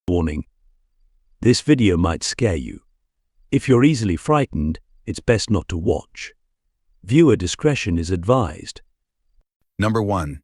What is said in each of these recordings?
Warning: this video might scare you. If you're easily frightened, it's best not to watch. Viewer discretion is advised. Number 1.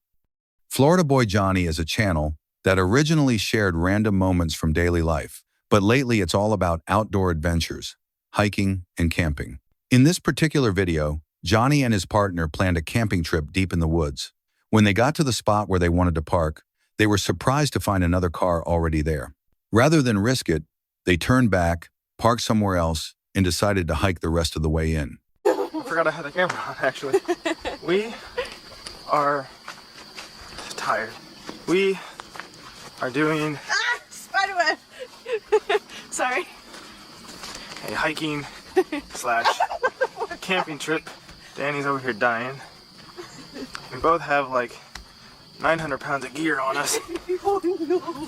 Florida Boy Johnny is a channel that originally shared random moments from daily life, but lately it's all about outdoor adventures, hiking, and camping. In this particular video, Johnny and his partner planned a camping trip deep in the woods. When they got to the spot where they wanted to park, they were surprised to find another car already there. Rather than risk it, they turned back, parked somewhere else, and decided to hike the rest of the way in. I forgot I had the camera on, actually. We are tired. We are doing Spiderweb. Sorry. a hiking slash camping trip. Danny's over here dying. We both have like 900 pounds of gear on us. Oh no.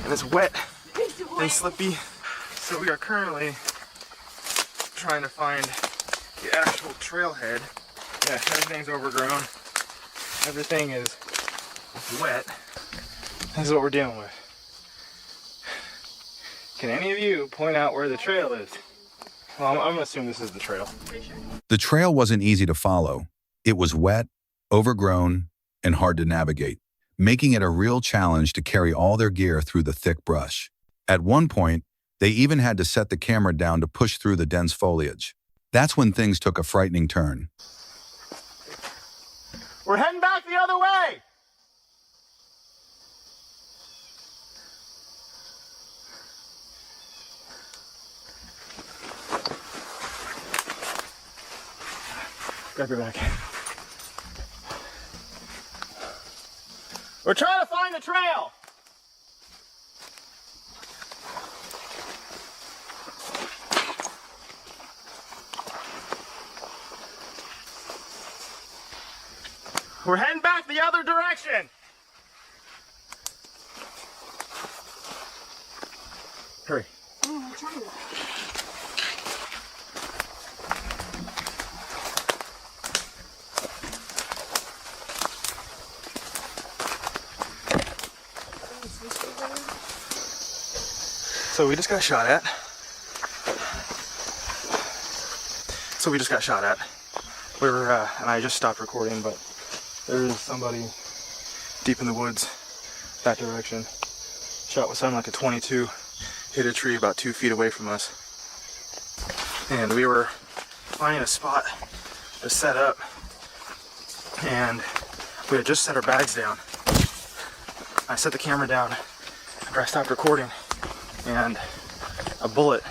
And it's wet It's and wet. slippy. So we are currently trying to find the actual trailhead. Yeah, everything's overgrown. Everything is wet. This is what we're dealing with. Can any of you point out where the trail is? Well, I'm gonna assume this is the trail. The trail wasn't easy to follow. It was wet, overgrown, and hard to navigate, making it a real challenge to carry all their gear through the thick brush. At one point, they even had to set the camera down to push through the dense foliage. That's when things took a frightening turn. We're heading back the other way! Grab your back. We're trying to find the trail! We're heading back the other direction! Hurry. Oh, I'm trying to. So we just got shot at. We were, and I just stopped recording, but there is somebody deep in the woods, that direction. Shot what sounded like a 22, hit a tree about 2 feet away from us. And we were finding a spot to set up, and we had just set our bags down. I set the camera down after I stopped recording, and a bullet,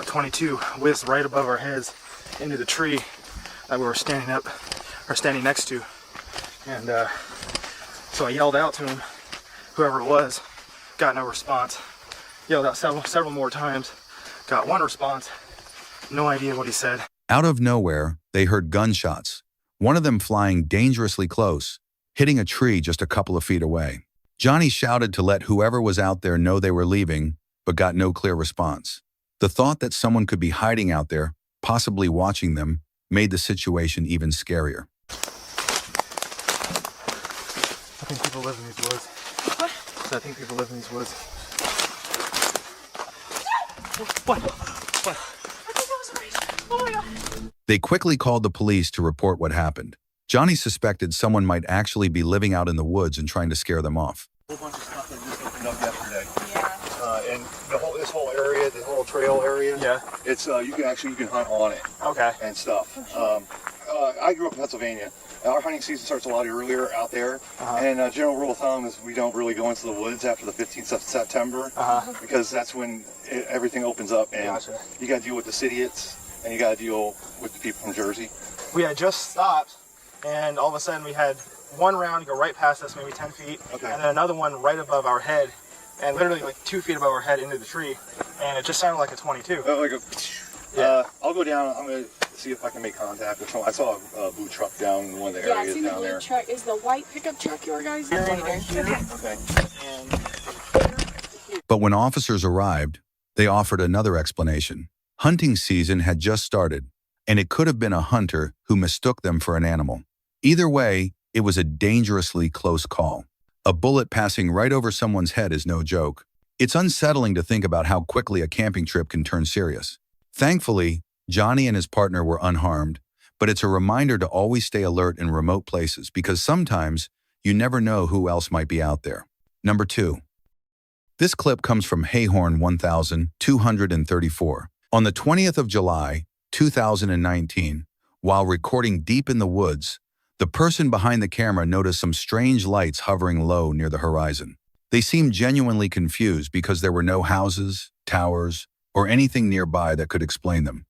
22, whizzed right above our heads into the tree that we were standing next to. And so I yelled out to him, whoever it was, got no response. Yelled out several more times, got one response, no idea what he said. Out of nowhere, they heard gunshots, one of them flying dangerously close, hitting a tree just a couple of feet away. Johnny shouted to let whoever was out there know they were leaving, but got no clear response. The thought that someone could be hiding out there, possibly watching them, made the situation even scarier. I think people live in these woods. What? I think people live in these woods. What? I think that was right. Oh my god. They quickly called the police to report what happened. Johnny suspected someone might actually be living out in the woods and trying to scare them off. A whole bunch of stuff that just opened up yesterday. Yeah. And this whole area, the whole trail area, Yeah. it's you can hunt on it Okay. and stuff. I grew up in Pennsylvania. Our hunting season starts a lot earlier out there, and general rule of thumb is we don't really go into the woods after the 15th of September because that's when everything opens up, and Gotcha. you got to deal with the idiots and you got to deal with the people from Jersey. We had just stopped, and all of a sudden we had one round go right past us, maybe 10 feet, Okay. and then another one right above our head, and literally like 2 feet above our head into the tree, and it just sounded like a 22. I'll go down. I'm gonna see if I can make contact with someone. I saw a blue truck down in one of the Yeah, I areas seen the down blue there. truck. Is the white pickup truck your guys? Right here. Okay. And But when officers arrived, they offered another explanation. Hunting season had just started, and it could have been a hunter who mistook them for an animal. Either way, it was a dangerously close call. A bullet passing right over someone's head is no joke. It's unsettling to think about how quickly a camping trip can turn serious. Thankfully, Johnny and his partner were unharmed, but it's a reminder to always stay alert in remote places because sometimes you never know who else might be out there. Number 2. This clip comes from Hayhorn 1234. On the 20th of July, 2019, while recording deep in the woods, the person behind the camera noticed some strange lights hovering low near the horizon. They seemed genuinely confused because there were no houses, towers, or anything nearby that could explain them.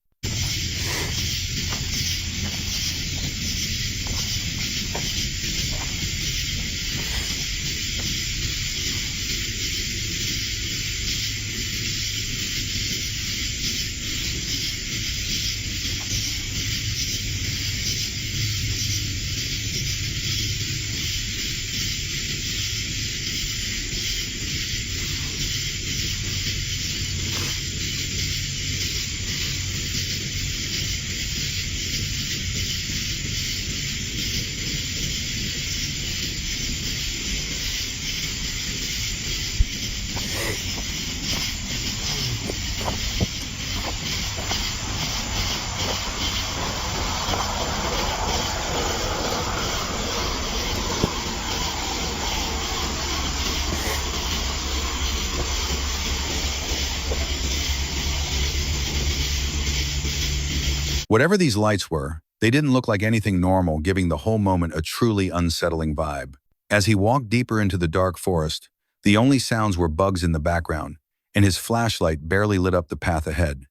Whatever these lights were, they didn't look like anything normal, giving the whole moment a truly unsettling vibe. As he walked deeper into the dark forest, the only sounds were bugs in the background, and his flashlight barely lit up the path ahead.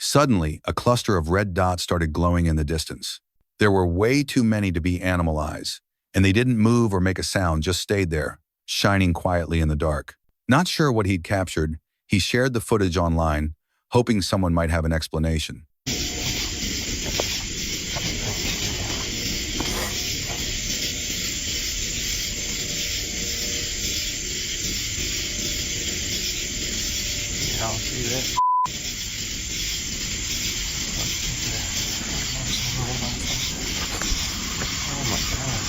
Suddenly, a cluster of red dots started glowing in the distance. There were way too many to be animal eyes, and they didn't move or make a sound, just stayed there, shining quietly in the dark. Not sure what he'd captured, he shared the footage online, hoping someone might have an explanation. I'll see this. Oh my god.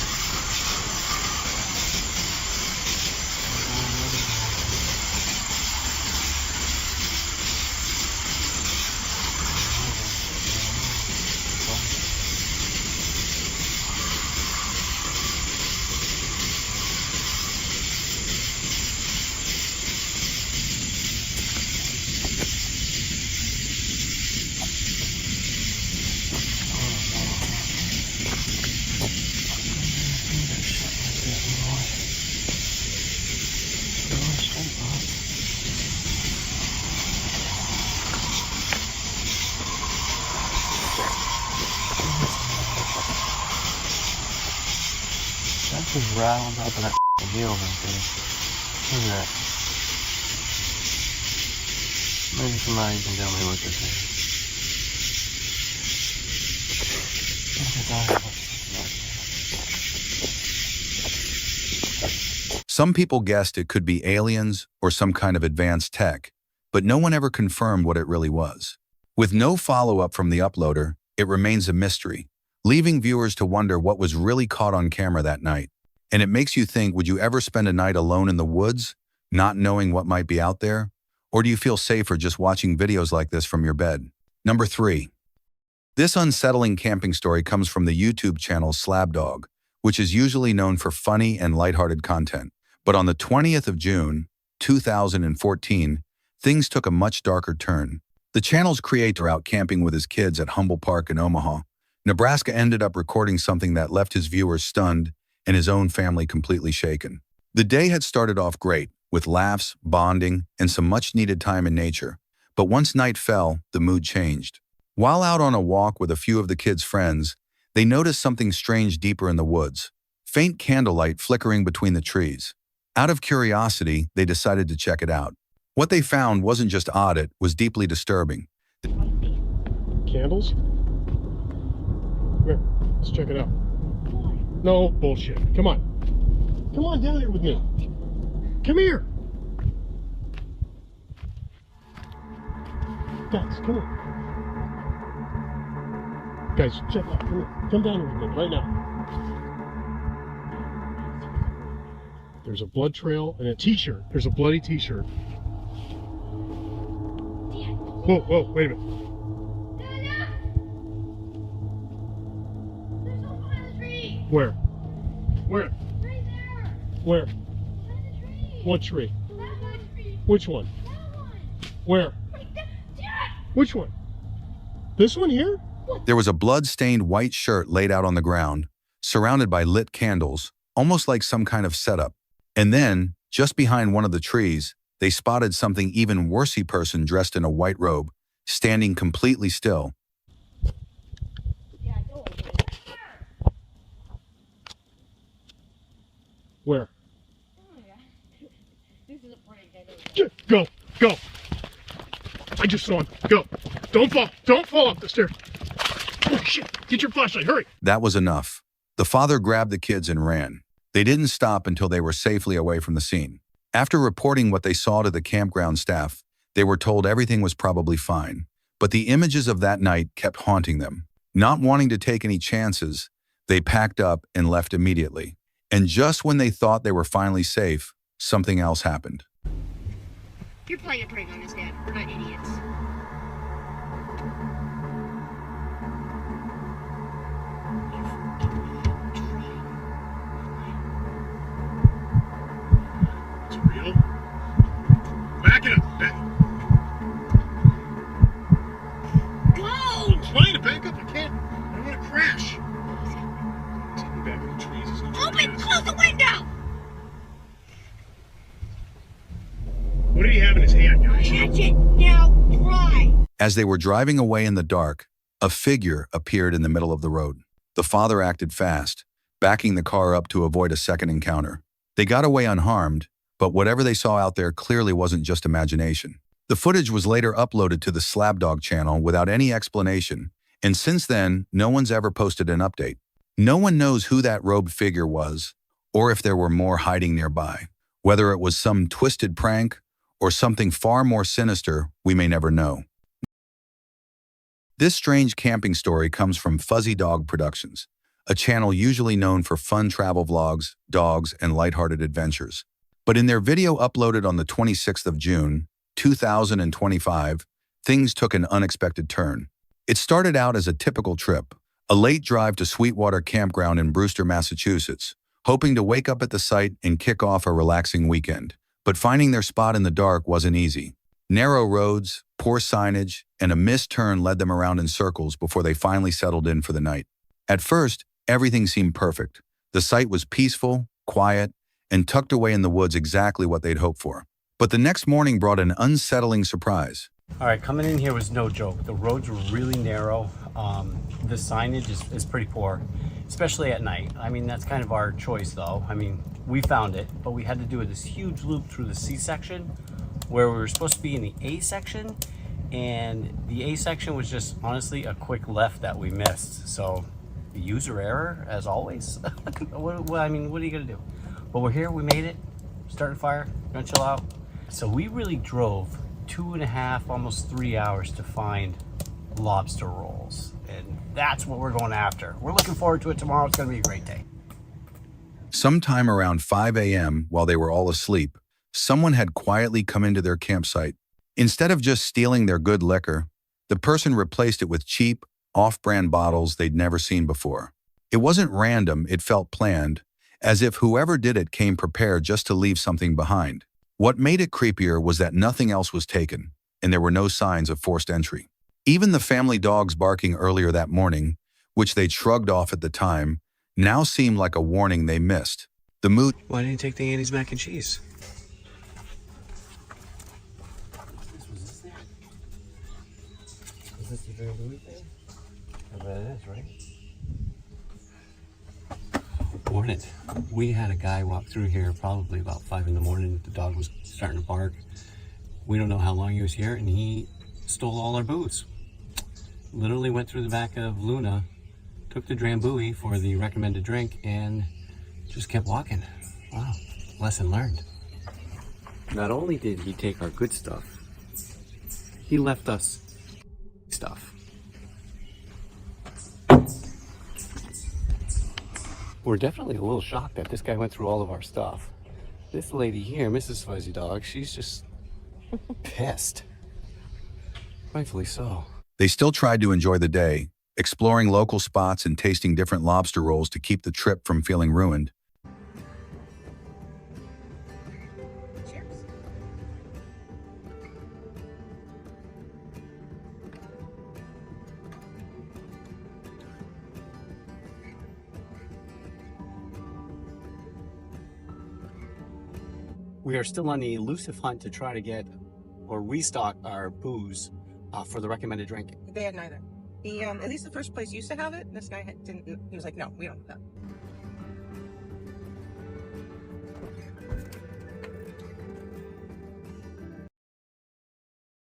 That just rattled up in that wheel right there. Look at that. Maybe somebody can tell me what this is. Some people guessed it could be aliens or some kind of advanced tech, but no one ever confirmed what it really was. With no follow-up from the uploader, it remains a mystery, leaving viewers to wonder what was really caught on camera that night. And it makes you think, would you ever spend a night alone in the woods, not knowing what might be out there? Or do you feel safer just watching videos like this from your bed? Number 3. This unsettling camping story comes from the YouTube channel Slabdog, which is usually known for funny and lighthearted content. But on the 20th of June, 2014, things took a much darker turn. The channel's creator, out camping with his kids at Humble Park in Omaha, Nebraska, ended up recording something that left his viewers stunned and his own family completely shaken. The day had started off great, with laughs, bonding, and some much-needed time in nature. But once night fell, the mood changed. While out on a walk with a few of the kids' friends, they noticed something strange deeper in the woods, faint candlelight flickering between the trees. Out of curiosity, they decided to check it out. What they found wasn't just odd, it was deeply disturbing. Candles? Here, let's check it out. No bullshit. Come on. Come on down here with me. Come here. Guys, come here. Guys, check it out. Come here. Come down here with me right now. There's a blood trail and a t-shirt. There's a bloody t-shirt. Whoa, whoa, wait a minute. There's someone behind the tree. Where? Where? Right there. Where? Behind the tree. What tree? That one tree. Which one? That one. Where? Right there. Dad. Which one? This one here? There was a blood-stained white shirt laid out on the ground, surrounded by lit candles, almost like some kind of setup. And then, just behind one of the trees, they spotted something even worsey person dressed in a white robe, standing completely still. Yeah, go over there. Where? Oh my God. This is a prank. I know. Go, go. I just saw him. Go. Don't fall. Don't fall up the stairs. Oh shit. Get your flashlight. Hurry. That was enough. The father grabbed the kids and ran. They didn't stop until they were safely away from the scene. After reporting what they saw to the campground staff, they were told everything was probably fine. But the images of that night kept haunting them. Not wanting to take any chances, they packed up and left immediately. And just when they thought they were finally safe, something else happened. You're playing a prank on us, Dad. We're not idiots. It's real. Back it up. Back. Go! I'm trying to back up. I can't. I don't want to crash. Take me back in the trees. There's no Open! Close the window! What did he have in his hand, guys? Catch it now. Try. As they were driving away in the dark, a figure appeared in the middle of the road. The father acted fast, backing the car up to avoid a second encounter. They got away unharmed, but whatever they saw out there clearly wasn't just imagination. The footage was later uploaded to the Slabdog channel without any explanation, and since then, no one's ever posted an update. No one knows who that robed figure was, or if there were more hiding nearby. Whether it was some twisted prank or something far more sinister, we may never know. This strange camping story comes from Fuzzy Dog Productions, a channel usually known for fun travel vlogs, dogs, and lighthearted adventures. But in their video uploaded on the 26th of June, 2025, things took an unexpected turn. It started out as a typical trip, a late drive to Sweetwater Campground in Brewster, Massachusetts, hoping to wake up at the site and kick off a relaxing weekend. But finding their spot in the dark wasn't easy. Narrow roads, poor signage, and a missed turn led them around in circles before they finally settled in for the night. At first, everything seemed perfect. The site was peaceful, quiet, and tucked away in the woods exactly what they'd hoped for. But the next morning brought an unsettling surprise. All right, coming in here was no joke. The roads were really narrow. The signage is pretty poor, especially at night. I mean, that's kind of our choice though. I mean, we found it, but we had to do this huge loop through the C section where we were supposed to be in the A section, and the A section was just honestly a quick left that we missed. So user error as always. I mean, what are you gonna do? But we're here, we made it, started a fire, gonna chill out. So we really drove 2.5, almost 3 hours to find lobster rolls. And that's what we're going after. We're looking forward to it tomorrow. It's gonna be a great day. Sometime around 5 a.m., while they were all asleep, someone had quietly come into their campsite. Instead of just stealing their good liquor, the person replaced it with cheap, off-brand bottles they'd never seen before. It wasn't random, it felt planned, as if whoever did it came prepared just to leave something behind. What made it creepier was that nothing else was taken, and there were no signs of forced entry. Even the family dogs barking earlier that morning, which they'd shrugged off at the time, now seemed like a warning they missed. The mood. Why didn't you take the Annie's mac and cheese? Is this the Dream Louis thing? I bet it is, right? morning. We had a guy walk through here probably about 5 in the morning. The dog was starting to bark. We don't know how long he was here, and he stole all our booze. Literally went through the back of Luna, took the Drambuie for the recommended drink, and just kept walking. Wow, lesson learned. Not only did he take our good stuff, he left us stuff. We're definitely a little shocked that this guy went through all of our stuff. This lady here, Mrs. Fuzzy Dog, she's just pissed. Rightfully so. They still tried to enjoy the day, exploring local spots and tasting different lobster rolls to keep the trip from feeling ruined. We are still on the elusive hunt to try to get or restock our booze for the recommended drink. They had neither. He, at least the first place used to have it. This guy didn't. He was like, no, we don't have that.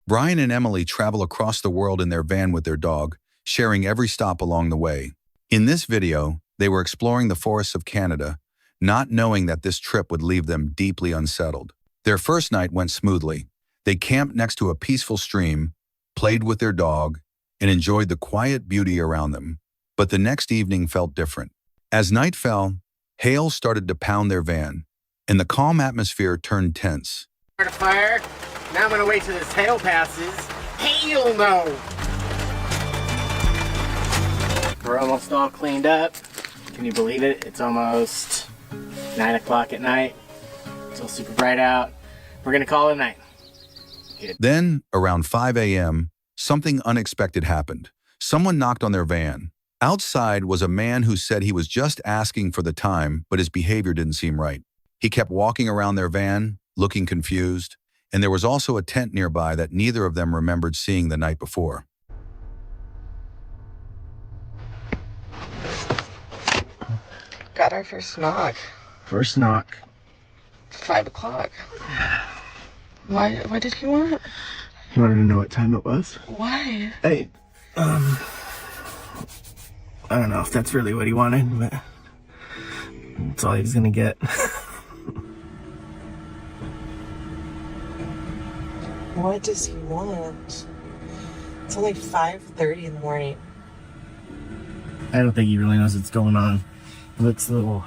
Brian and Emily travel across the world in their van with their dog, sharing every stop along the way. In this video, they were exploring the forests of Canada, not knowing that this trip would leave them deeply unsettled. Their first night went smoothly. They camped next to a peaceful stream, played with their dog, and enjoyed the quiet beauty around them. But the next evening felt different. As night fell, hail started to pound their van, and the calm atmosphere turned tense. Start a fire. Now I'm gonna wait till this hail passes. Hail no! We're almost all cleaned up. Can you believe it? It's almost 9 o'clock at night. It's all super bright out. We're gonna call it a night. Good. Then, around 5 a.m., something unexpected happened. Someone knocked on their van. Outside was a man who said he was just asking for the time, but his behavior didn't seem right. He kept walking around their van, looking confused, and there was also a tent nearby that neither of them remembered seeing the night before. Got our first knock. First knock. 5 o'clock. Why did he want? You wanted to know what time it was? Why? Hey, I don't know if that's really what he wanted, but that's all he was gonna get. What does he want? It's only 5:30 in the morning. I don't think he really knows what's going on. He looks a little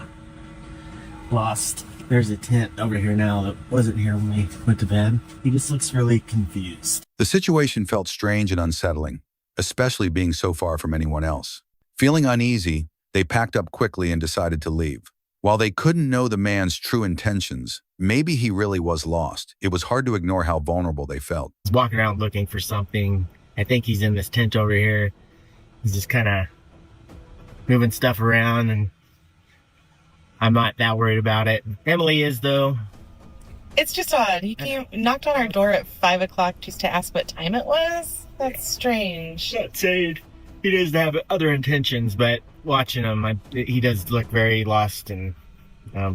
lost. There's a tent over here now that wasn't here when we went to bed. He just looks really confused. The situation felt strange and unsettling, especially being so far from anyone else. Feeling uneasy, they packed up quickly and decided to leave. While they couldn't know the man's true intentions, maybe he really was lost. It was hard to ignore how vulnerable they felt. He's walking around looking for something. I think he's in this tent over here. He's just kind of moving stuff around, and I'm not that worried about it. Emily is, though. It's just odd. He knocked on our door at 5 o'clock just to ask what time it was. That's strange. Not saying he doesn't have other intentions, but watching him, he does look very lost and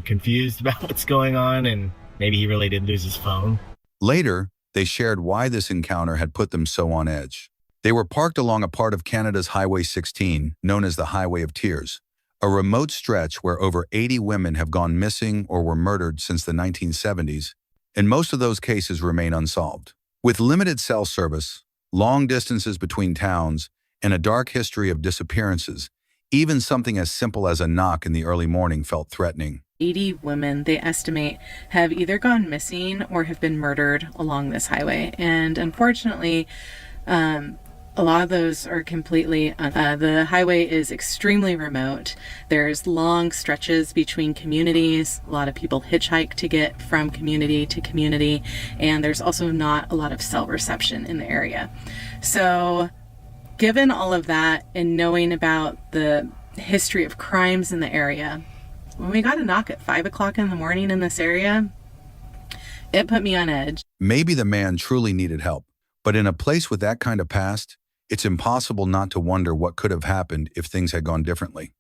confused about what's going on, and maybe he really did lose his phone. Later, they shared why this encounter had put them so on edge. They were parked along a part of Canada's Highway 16, known as the Highway of Tears, a remote stretch where over 80 women have gone missing or were murdered since the 1970s, and most of those cases remain unsolved. With limited cell service, long distances between towns, and a dark history of disappearances, even something as simple as a knock in the early morning felt threatening. 80 women, they estimate, have either gone missing or have been murdered along this highway. And unfortunately, a lot of those are completely, the highway is extremely remote. There's long stretches between communities. A lot of people hitchhike to get from community to community. And there's also not a lot of cell reception in the area. So given all of that and knowing about the history of crimes in the area, when we got a knock at 5 o'clock in the morning in this area, it put me on edge. Maybe the man truly needed help, but in a place with that kind of past, it's impossible not to wonder what could have happened if things had gone differently.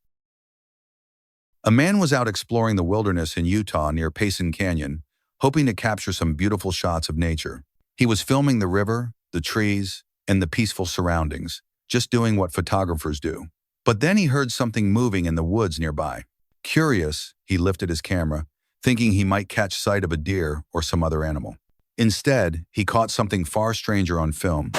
A man was out exploring the wilderness in Utah near Payson Canyon, hoping to capture some beautiful shots of nature. He was filming the river, the trees, and the peaceful surroundings, just doing what photographers do. But then he heard something moving in the woods nearby. Curious, he lifted his camera, thinking he might catch sight of a deer or some other animal. Instead, he caught something far stranger on film.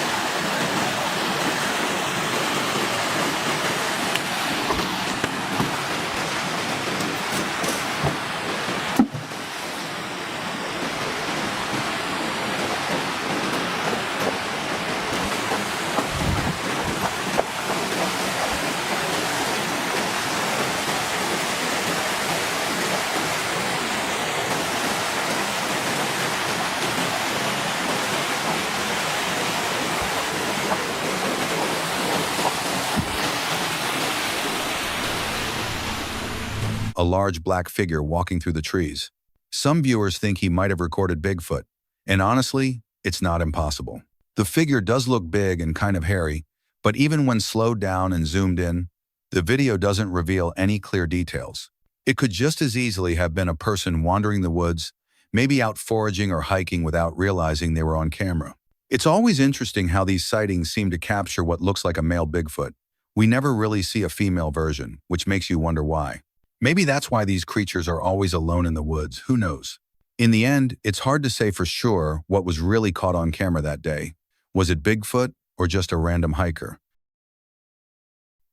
A large black figure walking through the trees. Some viewers think he might have recorded Bigfoot, and honestly, it's not impossible. The figure does look big and kind of hairy, but even when slowed down and zoomed in, the video doesn't reveal any clear details. It could just as easily have been a person wandering the woods, maybe out foraging or hiking without realizing they were on camera. It's always interesting how these sightings seem to capture what looks like a male Bigfoot. We never really see a female version, which makes you wonder why. Maybe that's why these creatures are always alone in the woods, who knows? In the end, it's hard to say for sure what was really caught on camera that day. Was it Bigfoot or just a random hiker?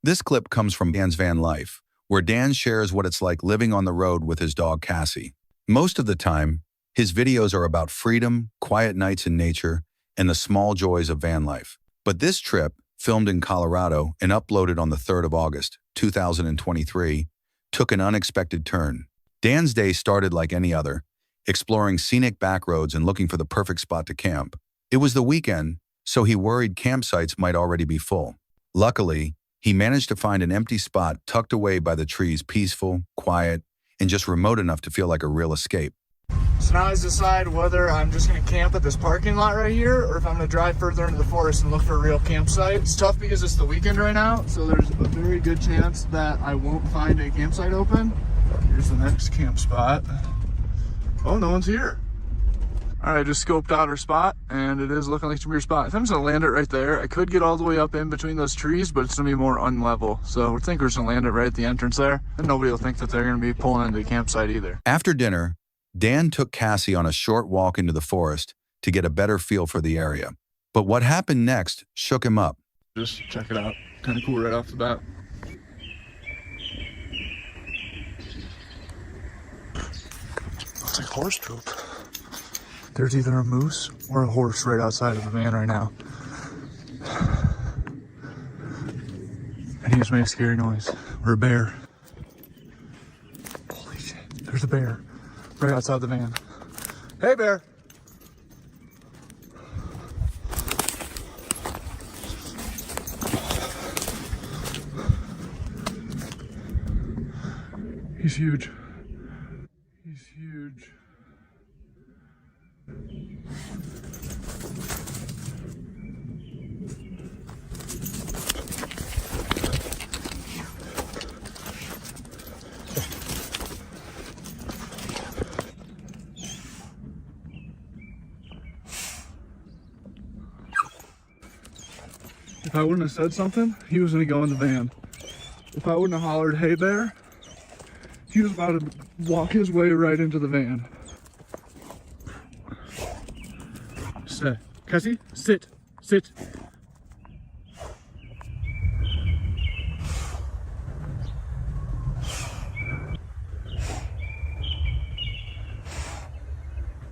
This clip comes from Dan's van life, where Dan shares what it's like living on the road with his dog Cassie. Most of the time, his videos are about freedom, quiet nights in nature, and the small joys of van life. But this trip, filmed in Colorado and uploaded on the 3rd of August, 2023, took an unexpected turn. Dan's day started like any other, exploring scenic back roads and looking for the perfect spot to camp. It was the weekend, so he worried campsites might already be full. Luckily, he managed to find an empty spot tucked away by the trees, peaceful, quiet, and just remote enough to feel like a real escape. So now I decide whether I'm just going to camp at this parking lot right here or if I'm going to drive further into the forest and look for a real campsite. It's tough because it's the weekend right now, so there's a very good chance that I won't find a campsite open. Here's the next camp spot. Oh, no one's here. All right, just scoped out our spot, and it is looking like it's a weird spot. I think I'm just going to land it right there. I could get all the way up in between those trees, but it's going to be more unlevel. So I think we're just going to land it right at the entrance there, and nobody will think that they're going to be pulling into the campsite either. After dinner, Dan took Cassie on a short walk into the forest to get a better feel for the area. But what happened next shook him up. Just check it out. Kind of cool right off the bat. Looks like horse poop. There's either a moose or a horse right outside of the van right now. And he just made a scary noise. Or a bear. Holy shit. There's a bear right outside the van. Hey, bear. He's huge. He's huge. If I wouldn't have said something, he was gonna go in the van. If I wouldn't have hollered, hey bear, he was about to walk his way right into the van. Sit. Cassie, sit. Sit.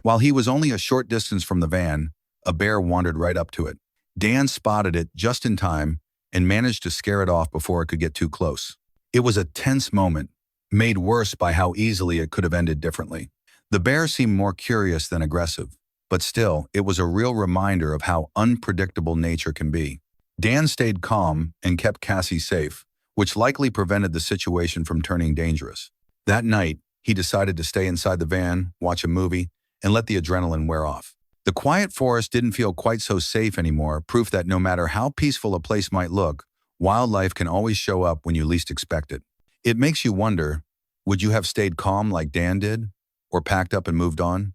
While he was only a short distance from the van, a bear wandered right up to it. Dan spotted it just in time and managed to scare it off before it could get too close. It was a tense moment, made worse by how easily it could have ended differently. The bear seemed more curious than aggressive, but still, it was a real reminder of how unpredictable nature can be. Dan stayed calm and kept Cassie safe, which likely prevented the situation from turning dangerous. That night, he decided to stay inside the van, watch a movie, and let the adrenaline wear off. The quiet forest didn't feel quite so safe anymore, proof that no matter how peaceful a place might look, wildlife can always show up when you least expect it. It makes you wonder, Would you have stayed calm like Dan did, or packed up and moved on?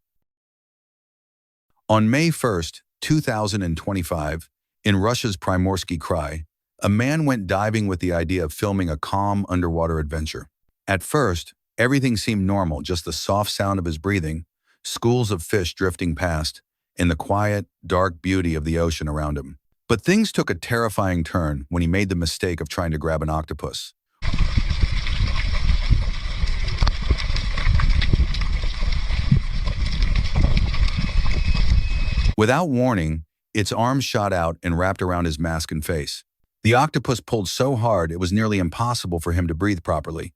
On May 1st, 2025, in Russia's Primorsky Krai, a man went diving with the idea of filming a calm underwater adventure. At first, everything seemed normal, just the soft sound of his breathing, schools of fish drifting past, and the quiet, dark beauty of the ocean around him. But things took a terrifying turn when he made the mistake of trying to grab an octopus. Without warning, its arms shot out and wrapped around his mask and face. The octopus pulled so hard it was nearly impossible for him to breathe properly.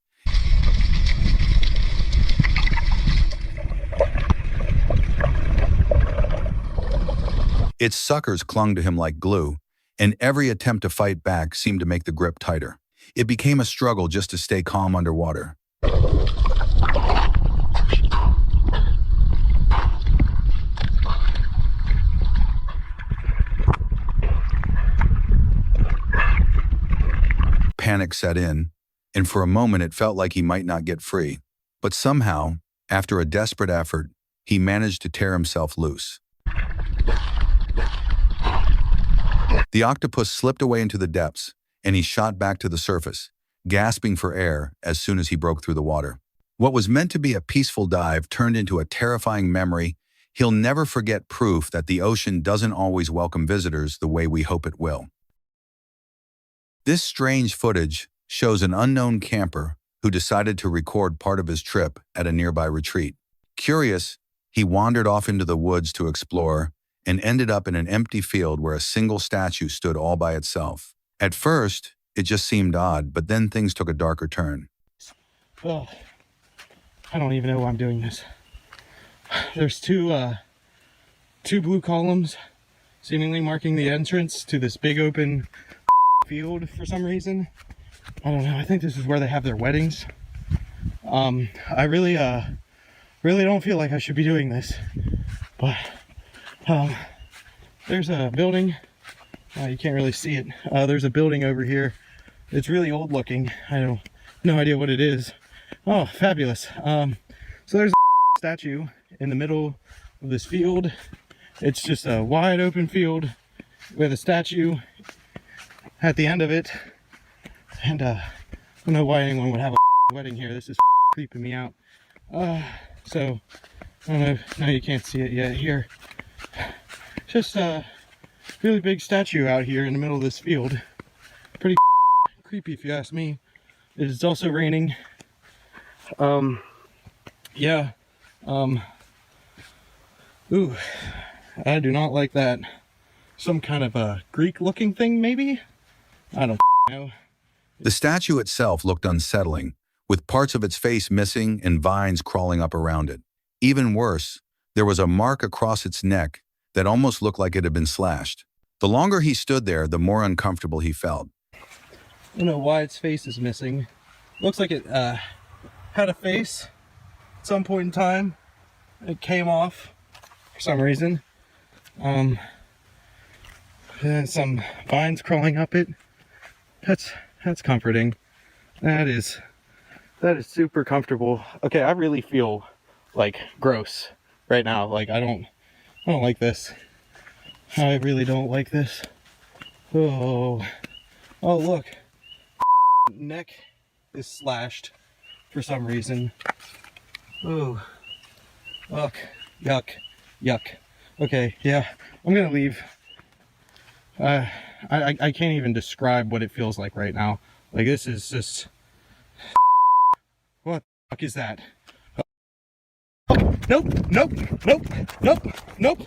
Its suckers clung to him like glue, and every attempt to fight back seemed to make the grip tighter. It became a struggle just to stay calm underwater. Panic set in, and for a moment it felt like he might not get free. But somehow, after a desperate effort, he managed to tear himself loose. The octopus slipped away into the depths, and he shot back to the surface, gasping for air as soon as he broke through the water. What was meant to be a peaceful dive turned into a terrifying memory. He'll never forget, proof that the ocean doesn't always welcome visitors the way we hope it will. This strange footage shows an unknown camper who decided to record part of his trip at a nearby retreat. Curious, he wandered off into the woods to explore and ended up in an empty field where a single statue stood all by itself. At first, it just seemed odd, but then things took a darker turn. Oh, I don't even know why I'm doing this. There's two blue columns seemingly marking the entrance to this big open field for some reason. I don't know. I think this is where they have their weddings. I really don't feel like I should be doing this, but there's a building. You can't really see it. There's a building over here. It's really old looking. I have no idea what it is. Oh, fabulous. So there's a statue in the middle of this field. It's just a wide open field with a statue at the end of it. And I don't know why anyone would have a wedding here. This is creeping me out. So I don't know. No, you can't see it yet here. Just a really big statue out here in the middle of this field. Pretty creepy if you ask me. It is also raining. Yeah. Ooh, I do not like that. Some kind of a Greek looking thing maybe? I don't know. The statue itself looked unsettling, with parts of its face missing and vines crawling up around it. Even worse, there was a mark across its neck that almost looked like it had been slashed. The longer he stood there, the more uncomfortable he felt. I don't know why its face is missing. Looks like it had a face at some point in time. It came off for some reason. And some vines crawling up it. That's comforting. That is super comfortable. Okay, I really feel like gross right now. Like I don't like this. I really don't like this. Oh look. Neck is slashed for some reason. Oh, look, yuck. Okay, yeah, I'm gonna leave. I can't even describe what it feels like right now. Like this is just, what the fuck is that? Oh, nope.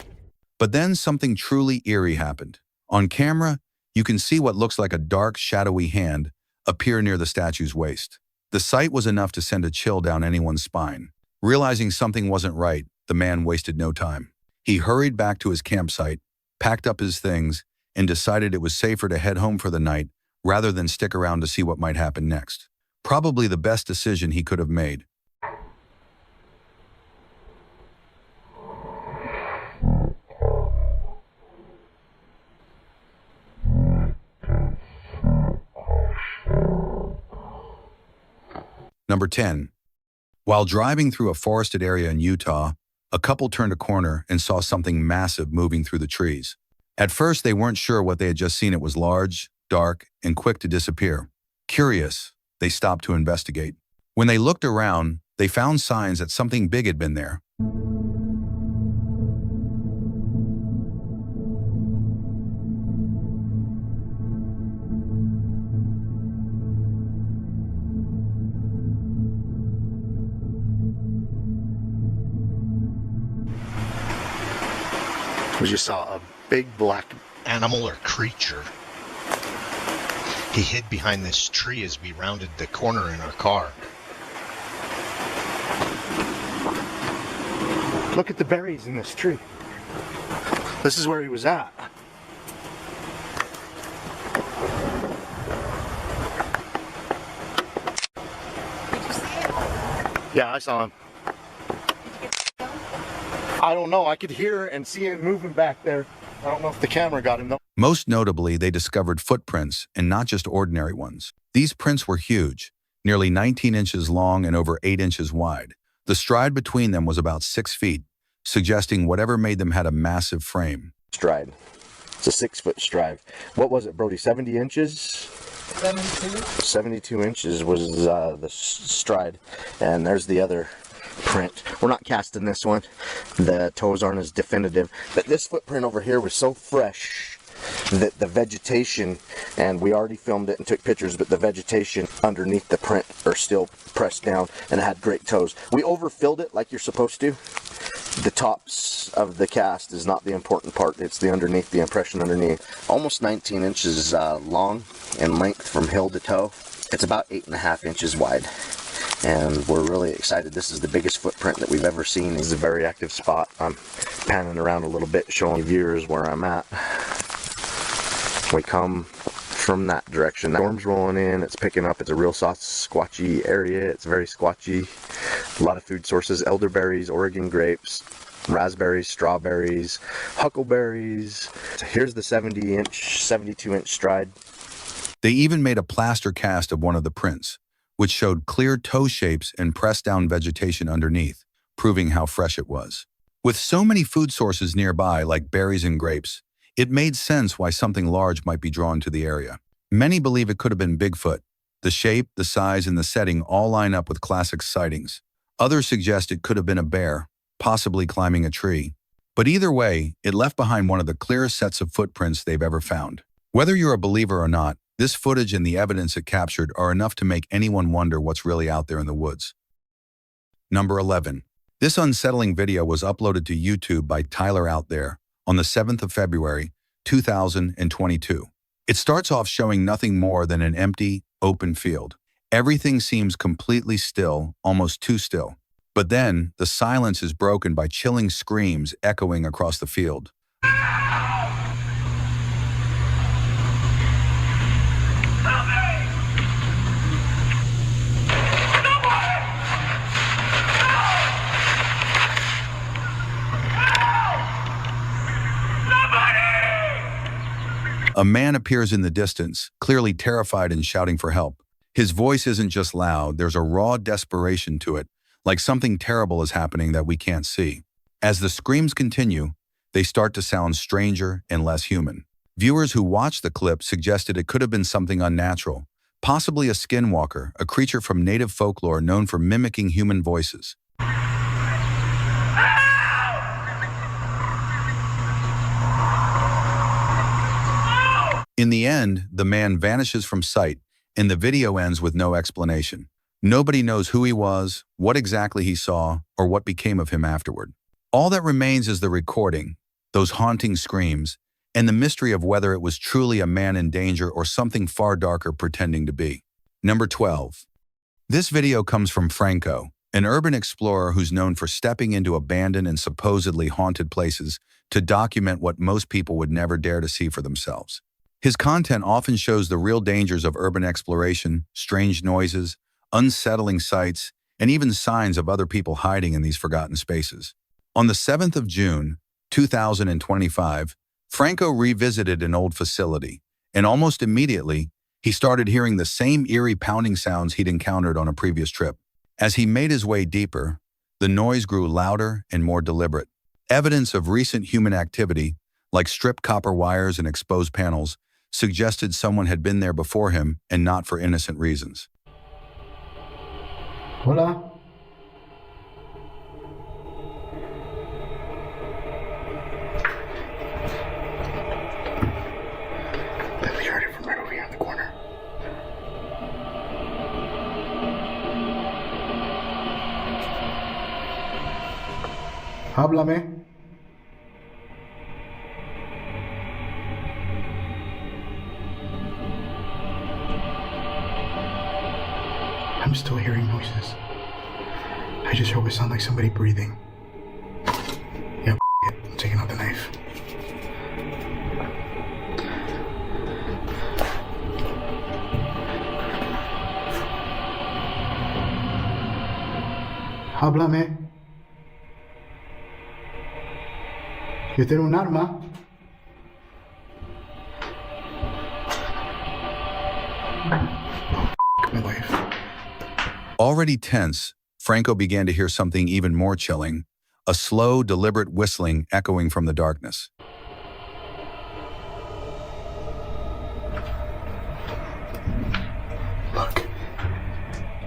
But then something truly eerie happened. On camera, you can see what looks like a dark, shadowy hand appear near the statue's waist. The sight was enough to send a chill down anyone's spine. Realizing something wasn't right, the man wasted no time. He hurried back to his campsite, packed up his things, and decided it was safer to head home for the night rather than stick around to see what might happen next. Probably the best decision he could have made. Number 10. While driving through a forested area in Utah, a couple turned a corner and saw something massive moving through the trees. At first, they weren't sure what they had just seen. It was large, dark, and quick to disappear. Curious, they stopped to investigate. When they looked around, they found signs that something big had been there. We just saw a big black animal or creature. He hid behind this tree as we rounded the corner in our car. Look at the berries in this tree. This is where he was at. Did you see it? Yeah, I saw him. I don't know. I could hear and see him moving back there. I don't know if the camera got him though. Most notably, they discovered footprints, and not just ordinary ones. These prints were huge, nearly 19 inches long and over 8 inches wide. The stride between them was about 6 feet, suggesting whatever made them had a massive frame. Stride. It's a 6-foot stride. What was it, Brody? 70 inches? 72. 72 inches was the stride. And there's the other print. We're not casting this one. The toes aren't as definitive. But this footprint over here was so fresh that the vegetation, and we already filmed it and took pictures, but the vegetation underneath the print are still pressed down and it had great toes. We overfilled it like you're supposed to. The tops of the cast is not the important part. It's the underneath, the impression underneath. Almost 19 inches long in length from heel to toe. It's about 8.5 inches wide. And we're really excited. This is the biggest footprint that we've ever seen. It's a very active spot. I'm panning around a little bit, showing viewers where I'm at. We come from that direction. The storm's rolling in, it's picking up. It's a real soft, squatchy area. It's very squatchy. A lot of food sources: elderberries, Oregon grapes, raspberries, strawberries, huckleberries. Here's the 72-inch stride. They even made a plaster cast of one of the prints, which showed clear toe shapes and pressed down vegetation underneath, proving how fresh it was. With so many food sources nearby, like berries and grapes, it made sense why something large might be drawn to the area. Many believe it could have been Bigfoot. The shape, the size, and the setting all line up with classic sightings. Others suggest it could have been a bear, possibly climbing a tree. But either way, it left behind one of the clearest sets of footprints they've ever found. Whether you're a believer or not, this footage and the evidence it captured are enough to make anyone wonder what's really out there in the woods. Number 11. This unsettling video was uploaded to YouTube by Tyler Out There on the 7th of February, 2022. It starts off showing nothing more than an empty, open field. Everything seems completely still, almost too still. But then, the silence is broken by chilling screams echoing across the field. A man appears in the distance, clearly terrified and shouting for help. His voice isn't just loud, there's a raw desperation to it, like something terrible is happening that we can't see. As the screams continue, they start to sound stranger and less human. Viewers who watched the clip suggested it could have been something unnatural, possibly a skinwalker, a creature from native folklore known for mimicking human voices. In the end, the man vanishes from sight, and the video ends with no explanation. Nobody knows who he was, what exactly he saw, or what became of him afterward. All that remains is the recording, those haunting screams, and the mystery of whether it was truly a man in danger or something far darker pretending to be. Number 12. This video comes from Franco, an urban explorer who's known for stepping into abandoned and supposedly haunted places to document what most people would never dare to see for themselves. His content often shows the real dangers of urban exploration, strange noises, unsettling sights, and even signs of other people hiding in these forgotten spaces. On the 7th of June, 2025, Franco revisited an old facility, and almost immediately, he started hearing the same eerie pounding sounds he'd encountered on a previous trip. As he made his way deeper, the noise grew louder and more deliberate. Evidence of recent human activity, like stripped copper wires and exposed panels, suggested someone had been there before him and not for innocent reasons. Hola. We heard it from right over here in the corner. Háblame. I'm still hearing noises. I just hope it sounds like somebody breathing. Yeah, it. I'm taking out the knife. Háblame. Yo tengo un arma. My life. Already tense, Franco began to hear something even more chilling, a slow, deliberate whistling echoing from the darkness. Look,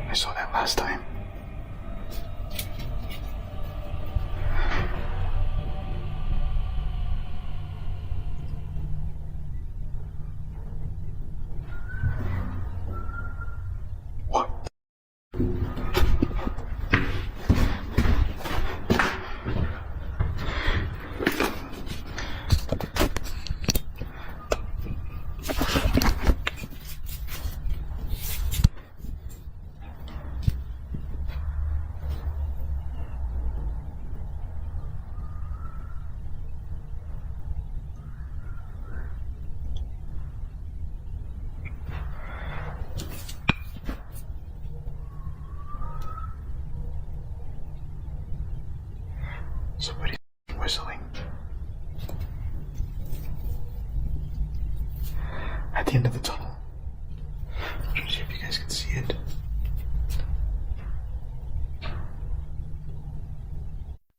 I saw that last time. Somebody's whistling. At the end of the tunnel. I'm trying to see if you guys can see it.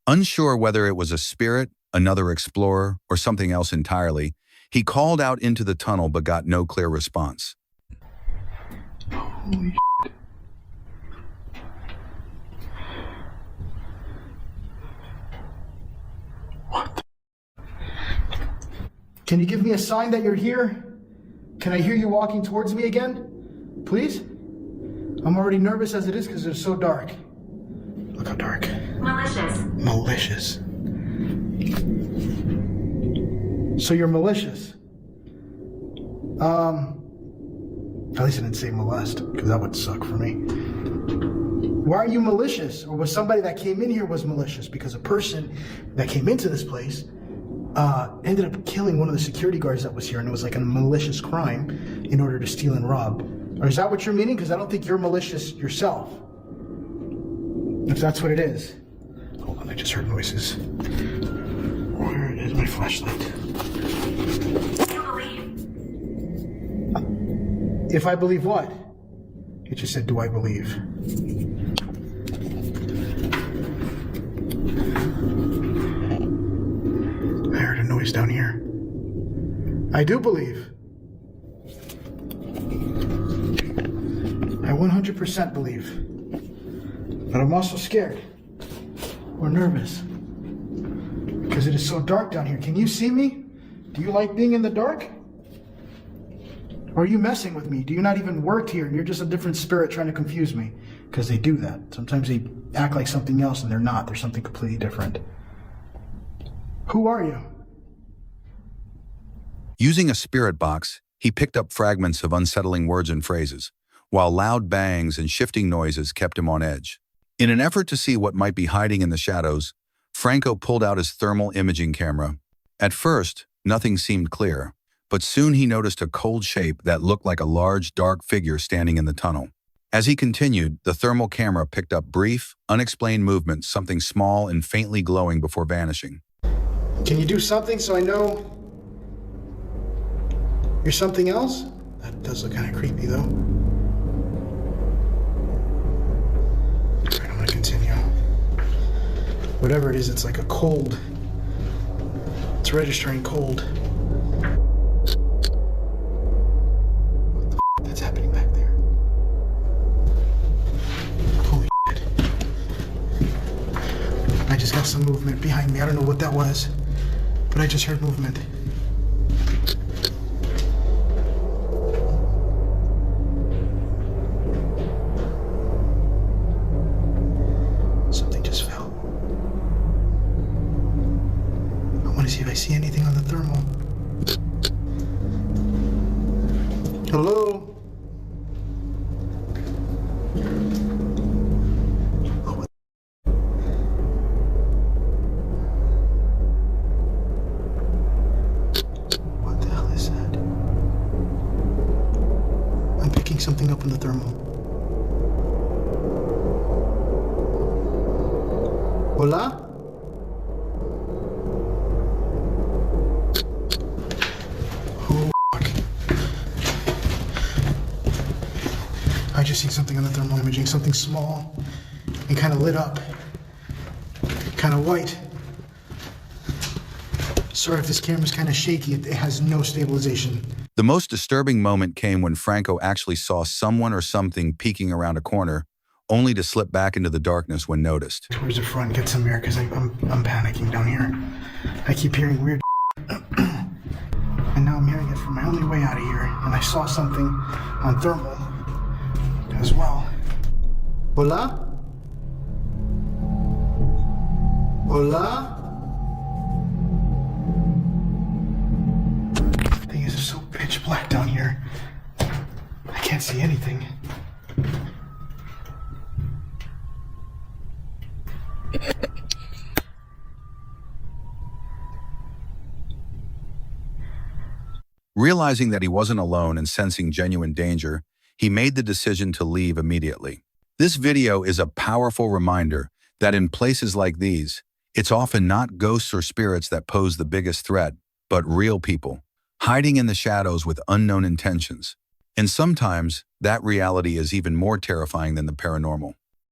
Unsure whether it was a spirit, another explorer, or something else entirely, he called out into the tunnel but got no clear response. Holy shit. What the? Can you give me a sign that you're here? Can I hear you walking towards me again? Please? I'm already nervous as it is because it's so dark. Look how dark. Malicious. Malicious. So you're malicious. At least I didn't say molest, because that would suck for me. Why are you malicious? Or was somebody that came in here was malicious? Because a person that came into this place ended up killing one of the security guards that was here, and it was like a malicious crime in order to steal and rob. Or is that what you're meaning? Because I don't think you're malicious yourself. If that's what it is. Hold on, I just heard noises. Where is my flashlight? If I believe what? It just said, do I believe? I heard a noise down here. I do believe. I 100% believe. But I'm also scared. Or nervous. Because it is so dark down here. Can you see me? Do you like being in the dark? Or are you messing with me? Do you not even work here and you're just a different spirit trying to confuse me? Because they do that. Sometimes they act like something else and they're not. They're something completely different. Who are you? Using a spirit box, he picked up fragments of unsettling words and phrases, while loud bangs and shifting noises kept him on edge. In an effort to see what might be hiding in the shadows, Franco pulled out his thermal imaging camera. At first, nothing seemed clear, but soon he noticed a cold shape that looked like a large, dark figure standing in the tunnel. As he continued, the thermal camera picked up brief, unexplained movements, something small and faintly glowing before vanishing. Can you do something so I know you're something else? That does look kind of creepy, though. Whatever it is, it's like a cold. It's registering cold. What the f that's happening back there? Holy shit. I just got some movement behind me. I don't know what that was, but I just heard movement. Something just fell. I want to see if I see anything on the thermal. Hello? What the hell is that? I'm picking something up in the thermal. Hola? Oh, fuck. I just seen something on the thermal imaging, something small and kind of lit up, kind of white. Sorry if this camera's kind of shaky, it has no stabilization. The most disturbing moment came when Franco actually saw someone or something peeking around a corner, only to slip back into the darkness when noticed. Towards the front, get some air, because I'm panicking down here. I keep hearing weird and now I'm hearing it from my only way out of here, and I saw something on thermal as well. Hola? Hola? Thing is, it's so pitch black down here. I can't see anything. Realizing that he wasn't alone and sensing genuine danger, he made the decision to leave immediately. This video is a powerful reminder that in places like these, it's often not ghosts or spirits that pose the biggest threat, but real people, hiding in the shadows with unknown intentions. And sometimes, that reality is even more terrifying than the paranormal.